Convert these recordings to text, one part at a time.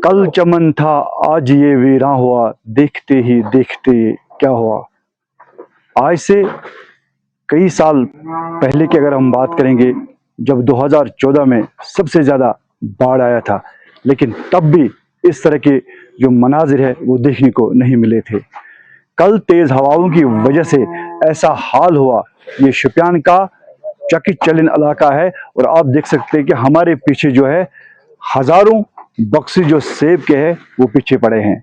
कल चमन था आज ये वीरां हुआ, देखते ही देखते क्या हुआ। आज से कई साल पहले की अगर हम बात करेंगे, जब 2014 में सबसे ज़्यादा बाढ़ आया था, लेकिन तब भी इस तरह के जो मनाजिर है वो देखने को नहीं मिले थे। कल तेज़ हवाओं की वजह से ऐसा हाल हुआ। ये शुपियान का चकित चलिन इलाका है और आप देख सकते हैं कि हमारे पीछे जो है हज़ारों बक्से जो सेब के हैं वो पीछे पड़े हैं।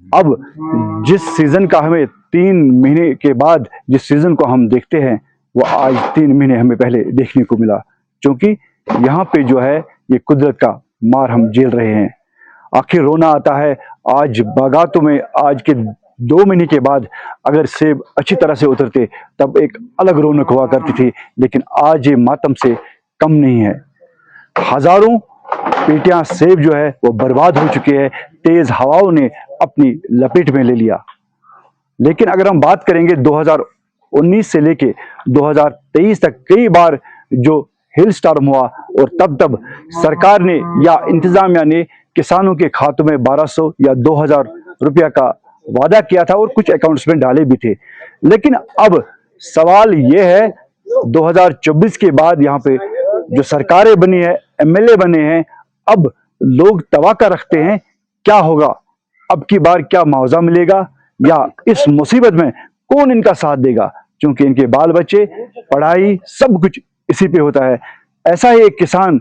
अब जिस सीज़न का हमें 3 महीने के बाद जिस सीज़न को हम देखते हैं वो आज 3 महीने हमें पहले देखने को मिला, क्योंकि यहाँ पे जो है ये कुदरत का मार हम झेल रहे हैं। आखिर रोना आता है। आज बागातों में आज के 2 महीने के बाद अगर सेब अच्छी तरह से उतरते तब एक अलग रौनक हुआ करती थी, लेकिन आज ये मातम से कम नहीं है। हज़ारों पेटियां सेब जो है वो बर्बाद हो चुके हैं, तेज हवाओं ने अपनी लपेट में ले लिया। लेकिन अगर हम बात करेंगे 2019 से लेके 2023 तक कई बार जो हिल स्टॉर्म हुआ और तब सरकार ने या इंतजामिया ने किसानों के खातों में 1200 या 2000 रुपया का वादा किया था और कुछ अकाउंट्स में डाले भी थे। लेकिन अब सवाल ये है 2024 के बाद यहाँ पे जो सरकारें बनी है, एमएलए बने हैं, अब लोग तवक्को रखते हैं क्या होगा, अब की बार क्या मुआवजा मिलेगा या इस मुसीबत में कौन इनका साथ देगा, क्योंकि इनके बाल बच्चे पढ़ाई सब कुछ इसी पे होता है। ऐसा ही एक किसान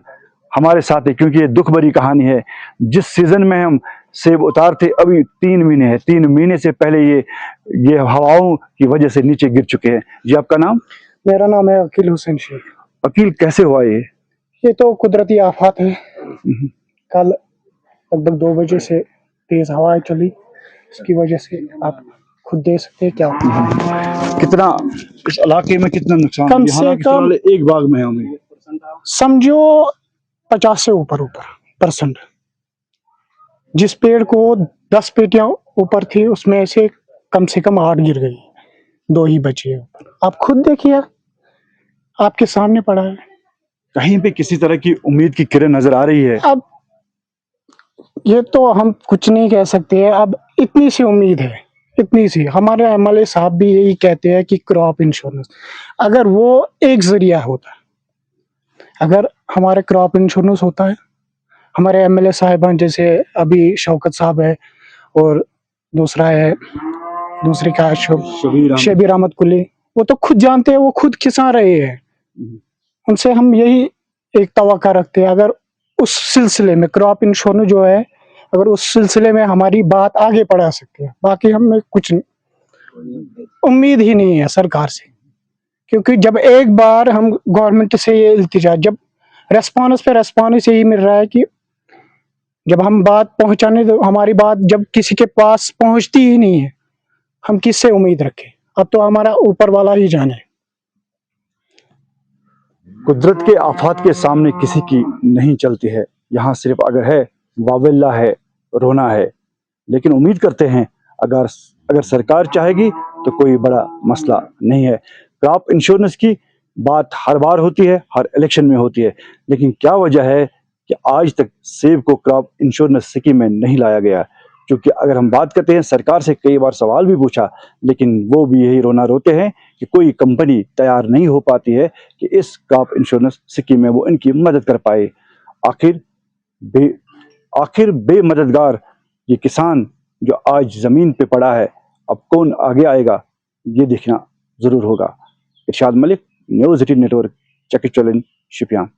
हमारे साथ है, क्योंकि ये दुख भरी कहानी है। जिस सीजन में हम सेब उतारते अभी 3 महीने है, 3 महीने से पहले ये हवाओं की वजह से नीचे गिर चुके हैं। जी आपका नाम? मेरा नाम है अकील हुसैन शेख। अकील, कैसे हुआ ये तो कुदरती आफत है। कल लगभग 2 बजे से तेज हवाएं चली, इसकी वजह से आप खुद देख सकते हैं क्या कितना इस इलाके में कितना नुकसान। कम से कम एक बाग में हमें समझो 50 से ऊपर परसेंट। जिस पेड़ को 10 पेटियां ऊपर थी उसमें से कम 8 गिर गई, 2 ही बची है। आप खुद देखिए, आपके सामने पड़ा है। कहीं पे किसी तरह की उम्मीद की किरण नजर आ रही है? अब ये तो हम कुछ नहीं कह सकते हैं। अब इतनी सी उम्मीद है, इतनी सी। हमारे एमएलए साहब भी यही कहते हैं कि क्रॉप इंश्योरेंस, अगर वो एक जरिया होता, अगर हमारे क्रॉप इंश्योरेंस होता है, हमारे एमएलए साहिबान जैसे अभी शौकत साहब है और दूसरा है, दूसरी का शबीर अहमद कुली, वो तो खुद जानते हैं, वो खुद किसान रहे हैं। उनसे हम यही एक तवक्को रखते हैं, अगर उस सिलसिले में क्रॉप इंश्योरेंस जो है, अगर उस सिलसिले में हमारी बात आगे बढ़ा सकते हैं। बाकी हमें कुछ उम्मीद ही नहीं है सरकार से, क्योंकि जब एक बार हम गवर्नमेंट से ये इल्तिजा, जब रेस्पॉन्स यही मिल रहा है कि जब हम बात पहुंचाने, तो हमारी बात जब किसी के पास पहुंचती ही नहीं है, हम किससे उम्मीद रखें? अब तो हमारा ऊपर वाला ही जाने। कुदरत के आफात के सामने किसी की नहीं चलती है। यहाँ सिर्फ अगर है वाविल्ला है, रोना है। लेकिन उम्मीद करते हैं अगर सरकार चाहेगी तो कोई बड़ा मसला नहीं है। क्रॉप इंश्योरेंस की बात हर बार होती है, हर इलेक्शन में होती है, लेकिन क्या वजह है कि आज तक सेब को क्रॉप इंश्योरेंस स्कीम में नहीं लाया गया? क्योंकि अगर हम बात करते हैं, सरकार से कई बार सवाल भी पूछा, लेकिन वो भी यही रोना रोते हैं कि कोई कंपनी तैयार नहीं हो पाती है कि इस क्रॉप इंश्योरेंस स्कीम में वो इनकी मदद कर पाए। आखिर बेमददगार ये किसान जो आज ज़मीन पे पड़ा है, अब कौन आगे आएगा ये देखना ज़रूर होगा। इरशाद मलिक, न्यूज़ 18 नेटवर्क, चकित चलिन, शुपियान।